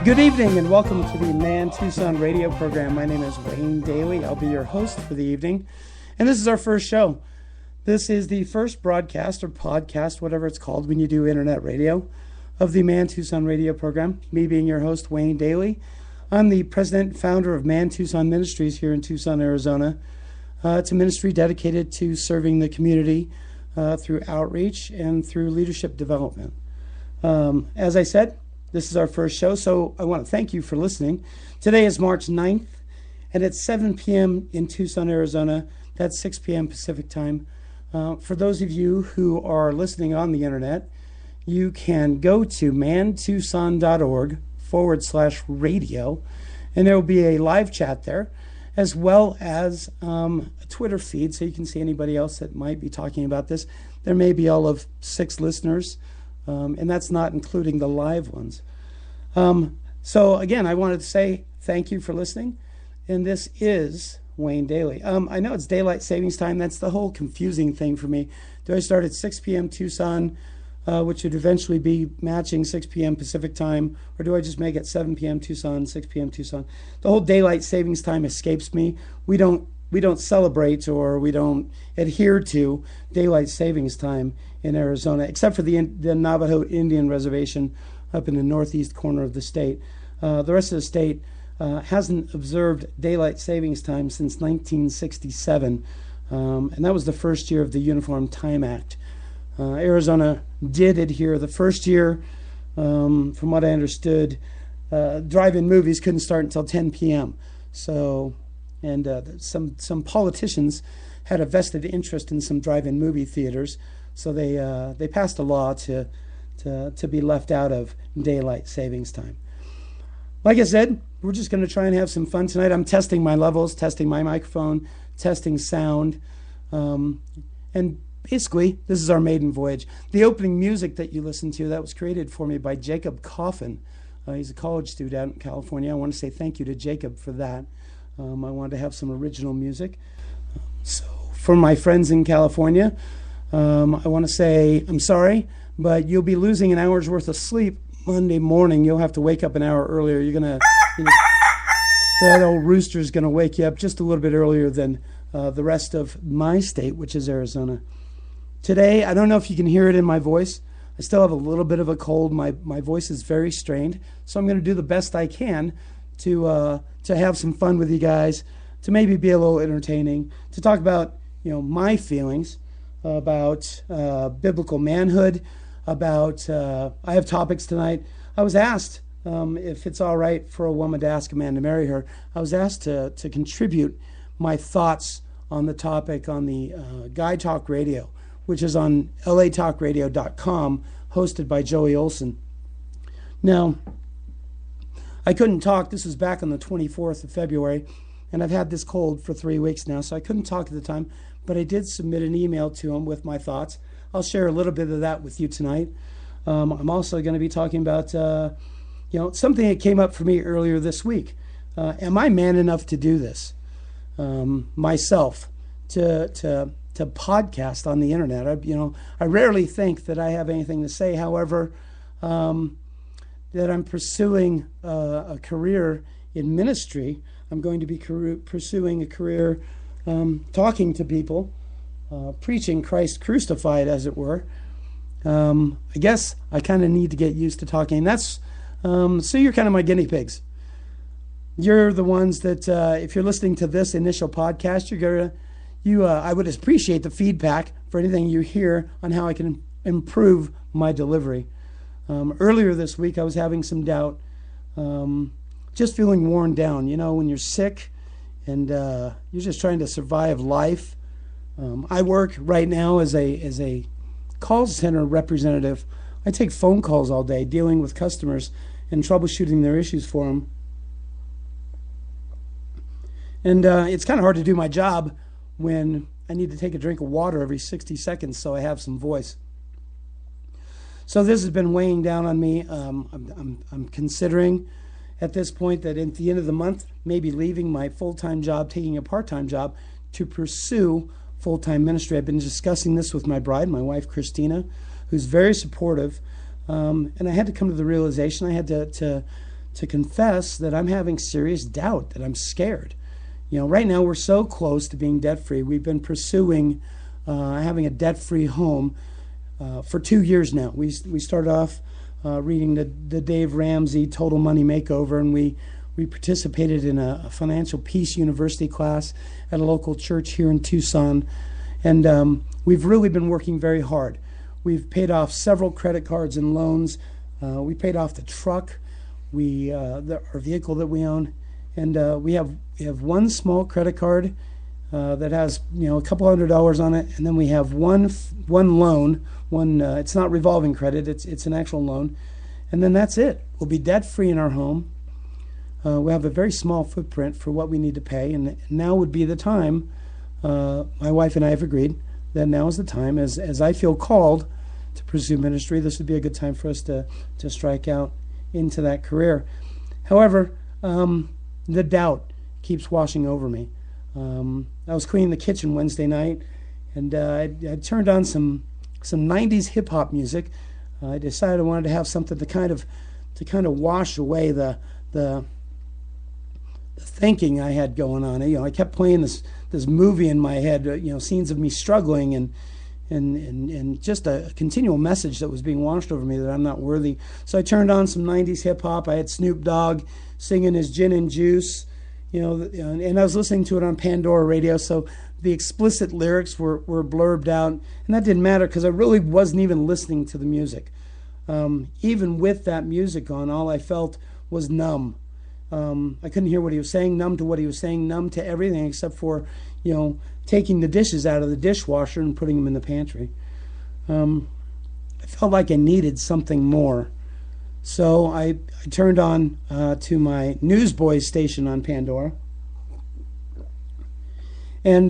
Good evening and welcome to the Man Tucson radio program. My name is Wayne Daly. I'll be your host for the evening. And this is our first show. This is the first broadcast or podcast, whatever it's called when you do internet radio, of the Man Tucson radio program. Me being your host, Wayne Daly. I'm the president and founder of Man Tucson Ministries here in Tucson, Arizona. It's a ministry dedicated to serving the community through outreach and through leadership development. As I said, this is our first show, so I want to thank you for listening. Today is March 9th, and it's 7 p.m. in Tucson, Arizona. That's 6 p.m. Pacific time. For those of you who are listening on the internet, you can go to mantucson.org/radio, and there will be a live chat there, as well as a Twitter feed, so you can see anybody else that might be talking about this. There may be all of 6 listeners, and that's not including the live ones. So again, I wanted to say thank you for listening, and this is Wayne Daly. I know it's daylight savings time. That's the whole confusing thing for me. Do I start at 6 p.m. Tucson, which would eventually be matching 6 p.m. Pacific time, or do I just make it 7 p.m. Tucson, 6 p.m. Tucson? The whole daylight savings time escapes me. We don't celebrate or we don't adhere to daylight savings time in Arizona, except for the Navajo Indian Reservation up in the northeast corner of the state. The rest of the state hasn't observed daylight savings time since 1967, and that was the first year of the Uniform Time Act. Arizona did adhere the first year. From what I understood, drive-in movies couldn't start until 10 p.m. So, and some politicians had a vested interest in some drive-in movie theaters, so they passed a law to be left out of daylight savings time. Like I said, we're just going to try and have some fun tonight. I'm testing my levels, testing my microphone, testing sound, and basically, this is our maiden voyage. The opening music that you listened to, that was created for me by Jacob Coffin. He's a college student out in California. I want to say thank you to Jacob for that. I wanted to have some original music. So, for my friends in California, I want to say I'm sorry, but you'll be losing an hour's worth of sleep Monday morning. You'll have to wake up an hour earlier. That old rooster's going to wake you up just a little bit earlier than the rest of my state, which is Arizona. Today, I don't know if you can hear it in my voice. I still have a little bit of a cold. My voice is very strained, so I'm going to do the best I can to have some fun with you guys, to maybe be a little entertaining, to talk about my feelings about biblical manhood, about I have topics tonight. I was asked if it's all right for a woman to ask a man to marry her. I was asked to contribute my thoughts on the topic on the Guy Talk Radio, which is on latalkradio.com, hosted by Joey Olson. Now, I couldn't talk. This was back on the 24th of February, and I've had this cold for 3 weeks now, so I couldn't talk at the time, but I did submit an email to him with my thoughts. I'll share a little bit of that with you tonight. I'm also going to be talking about something that came up for me earlier this week. Am I man enough to do this myself, to podcast on the internet? I rarely think that I have anything to say. However, that I'm pursuing a career in ministry. I'm going to be pursuing a career talking to people, preaching Christ crucified, as it were. I guess I kind of need to get used to talking. That's so you're kind of my guinea pigs. You're the ones that, if you're listening to this initial podcast, I would appreciate the feedback for anything you hear on how I can improve my delivery. Earlier this week, I was having some doubt, just feeling worn down. When you're sick and you're just trying to survive life. I work right now as a call center representative. I take phone calls all day, dealing with customers and troubleshooting their issues for them. And it's kind of hard to do my job when I need to take a drink of water every 60 seconds so I have some voice. So this has been weighing down on me. I'm considering at this point that at the end of the month, maybe leaving my full-time job, taking a part-time job to pursue full-time ministry. I've been discussing this with my bride, my wife, Christina, who's very supportive. And I had to come to the realization I had to to confess that I'm having serious doubt, that I'm scared. Right now we're so close to being debt-free. We've been pursuing having a debt-free home for 2 years now. We started off reading the Dave Ramsey Total Money Makeover, and we participated in a Financial Peace University class at a local church here in Tucson. And we've really been working very hard. We've paid off several credit cards and loans. We paid off the truck, our vehicle that we own, and we have one small credit card that has a couple $100 on it, and then we have one loan. It's not revolving credit; it's an actual loan, and then that's it. We'll be debt free in our home. We have a very small footprint for what we need to pay, and now would be the time. My wife and I have agreed that now is the time, as I feel called to pursue ministry. This would be a good time for us to strike out into that career. However, the doubt keeps washing over me. I was cleaning the kitchen Wednesday night, and I turned on some 90s hip hop music. I decided I wanted to have something to kind of wash away the thinking I had going on. I kept playing this movie in my head, scenes of me struggling and just a continual message that was being washed over me that I'm not worthy. So I turned on some 90s hip hop. I had Snoop Dogg singing his Gin and Juice, and I was listening to it on Pandora radio, so the explicit lyrics were blurbed out, and that didn't matter because I really wasn't even listening to the music. Even with that music on, all I felt was numb. I couldn't hear what he was saying, numb to what he was saying, numb to everything except for, taking the dishes out of the dishwasher and putting them in the pantry. I felt like I needed something more. So I turned on to my Newsboys station on Pandora and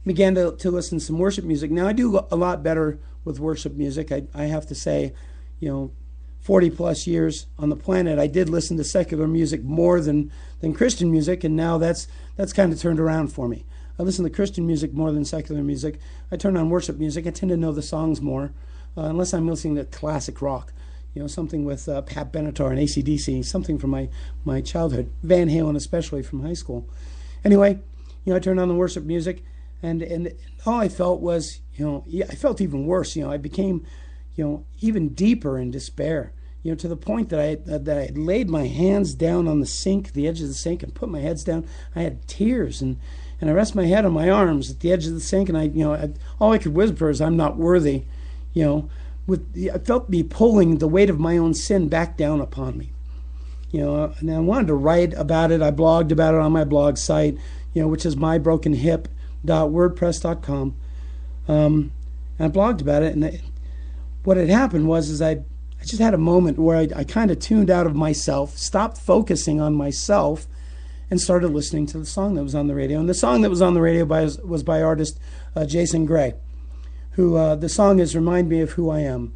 began to listen to some worship music. Now, I do a lot better with worship music. I have to say, 40 plus years on the planet, I did listen to secular music more than Christian music, and now that's kind of turned around for me. I listen to Christian music more than secular music. I turn on worship music. I tend to know the songs more, unless I'm listening to classic rock, something with Pat Benatar and AC/DC, something from my childhood, Van Halen especially from high school. Anyway, I turned on the worship music, and all I felt was, I felt even worse. I became, even deeper in despair, to the point that I laid my hands down on the sink, the edge of the sink, and put my head down. I had tears, and I rest my head on my arms at the edge of the sink, and all I could whisper is, "I'm not worthy," I felt me pulling the weight of my own sin back down upon me. And I wanted to write about it. I blogged about it on my blog site, which is mybrokenhip.wordpress.com. And I blogged about it, and what had happened was I just had a moment where I kind of tuned out of myself, stopped focusing on myself, and started listening to the song that was on the radio. And the song that was on the radio was by artist Jason Gray, who the song is "Remind Me of Who I Am."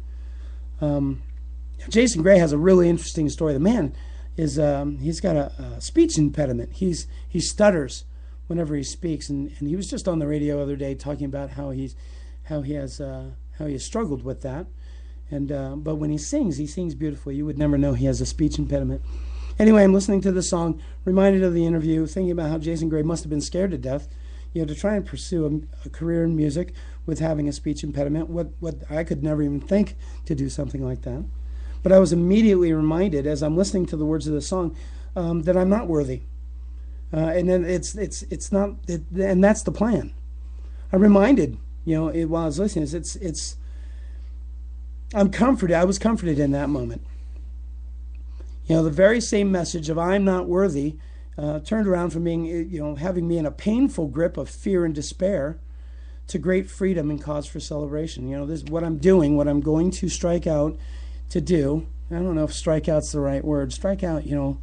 Jason Gray has a really interesting story. The man is he's got a speech impediment. He stutters whenever he speaks, and he was just on the radio the other day talking about how he has struggled with that. And but when he sings beautifully. You would never know he has a speech impediment. Anyway, I'm listening to the song, reminded of the interview, thinking about how Jason Gray must have been scared to death, to try and pursue a career in music with having a speech impediment. What I could never even think to do something like that. But I was immediately reminded, as I'm listening to the words of the song, that I'm not worthy, and then it's not, and that's the plan. I'm reminded, while I was listening, I'm comforted. I was comforted in that moment. The very same message of "I'm not worthy" turned around from being, having me in a painful grip of fear and despair to great freedom and cause for celebration. This is what I'm doing, what I'm going to strike out to do. I don't know if strikeout's the right word. Strikeout,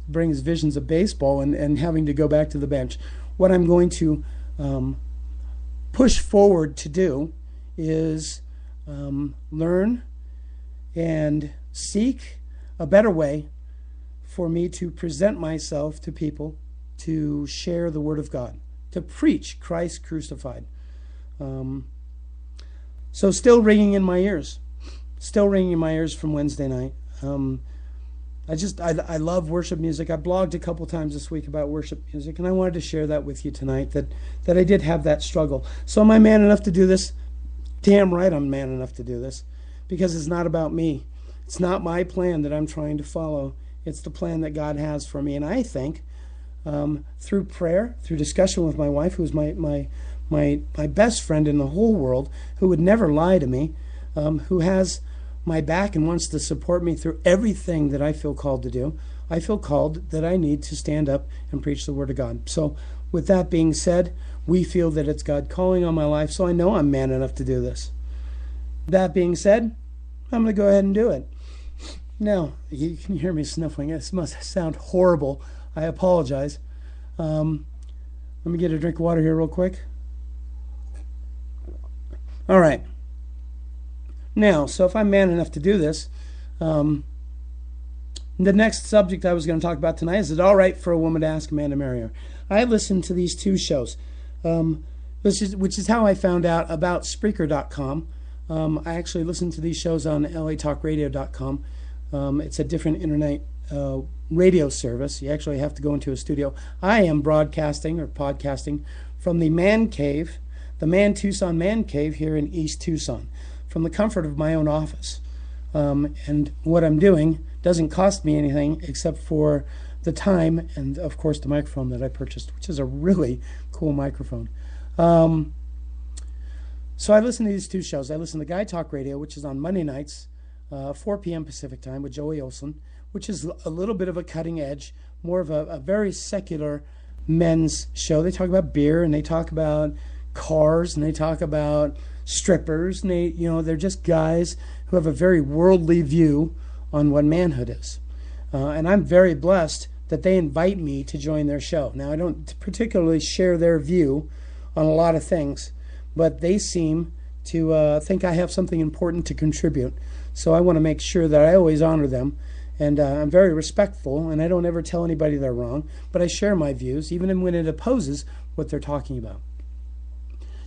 brings visions of baseball and having to go back to the bench. What I'm going to push forward to do is learn and seek a better way for me to present myself to people, to share the Word of God, to preach Christ crucified. So still ringing in my ears from Wednesday night. I love worship music. I blogged a couple times this week about worship music, and I wanted to share that with you tonight, that I did have that struggle. So am I man enough to do this? Damn right I'm man enough to do this, because it's not about me. It's not my plan that I'm trying to follow. It's the plan that God has for me. And I think through prayer, through discussion with my wife, who's my best friend in the whole world, who would never lie to me, who has my back and wants to support me through everything that I feel called to do, I feel called that I need to stand up and preach the Word of God. So with that being said, we feel that it's God calling on my life, so I know I'm man enough to do this. That being said, I'm going to go ahead and do it. Now, you can hear me sniffling. This must sound horrible. I apologize. Let me get a drink of water here real quick. All right. Now, so if I'm man enough to do this, the next subject I was going to talk about tonight is it all right for a woman to ask a man to marry her? I listened to these two shows, which is how I found out about Spreaker.com. I actually listened to these shows on LATalkRadio.com. It's a different internet radio service. You actually have to go into a studio. I am broadcasting or podcasting from the Man Cave, the Tucson Man Cave here in East Tucson, from the comfort of my own office. And what I'm doing doesn't cost me anything except for the time and, of course, the microphone that I purchased, which is a really cool microphone. So I listen to these two shows. I listen to Guy Talk Radio, which is on Monday nights, 4 p.m. Pacific time with Joey Olson, which is a little bit of a cutting edge, more of a very secular men's show. They talk about beer, and they talk about cars, and they talk about strippers, and they're just guys who have a very worldly view on what manhood is. And I'm very blessed that they invite me to join their show. Now, I don't particularly share their view on a lot of things, but they seem to think I have something important to contribute. So I want to make sure that I always honor them. And I'm very respectful, and I don't ever tell anybody they're wrong, but I share my views, even when it opposes what they're talking about.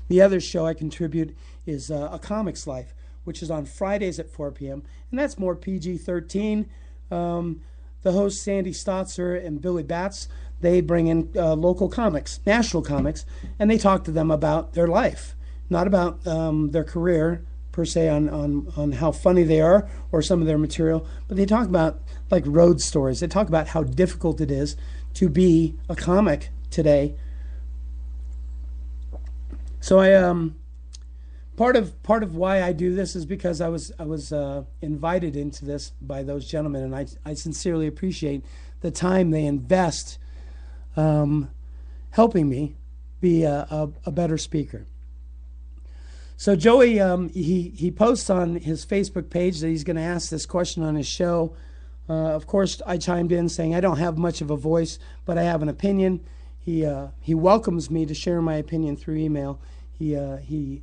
The other show I contribute is A Comic's Life, which is on Fridays at 4 p.m., and that's more PG-13. The hosts, Sandy Stotzer and Billy Batts, they bring in local comics, national comics, and they talk to them about their life, not about their career, per se, on how funny they are or some of their material, but they talk about like road stories. They talk about how difficult it is to be a comic today. So I part of why I do this is because I was invited into this by those gentlemen, and I sincerely appreciate the time they invest helping me be a better speaker. So Joey, he posts on his Facebook page that he's going to ask this question on his show. Of course, I chimed in saying I don't have much of a voice, but I have an opinion. He welcomes me to share my opinion through email. He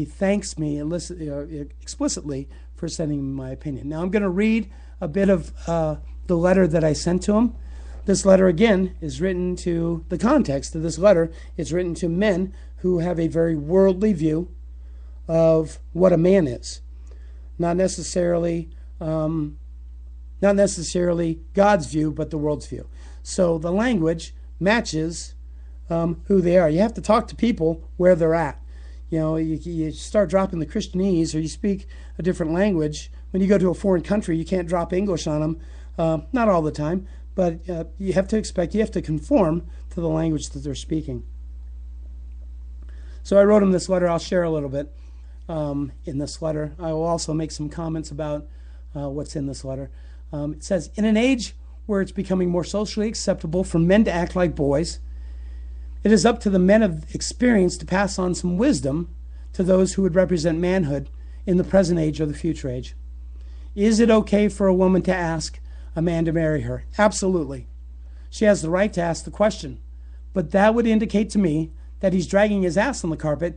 thanks me explicitly for sending me my opinion. Now I'm going to read a bit of the letter that I sent to him. This letter, again, is written to, the context of this letter is written to men who have a very worldly view of what a man is. Not necessarily God's view, but the world's view. So the language matches who they are. You have to talk to people where they're at. You start dropping the Christianese or you speak a different language. When you go to a foreign country, you can't drop English on them. Not all the time, but you have to conform to the language that they're speaking. So I wrote him this letter. I'll share a little bit in this letter. I will also make some comments about what's in this letter. It says, in an age where it's becoming more socially acceptable for men to act like boys, it is up to the men of experience to pass on some wisdom to those who would represent manhood in the present age or the future age. Is it okay for a woman to ask a man to marry her? Absolutely. She has the right to ask the question. But that would indicate to me that he's dragging his ass on the carpet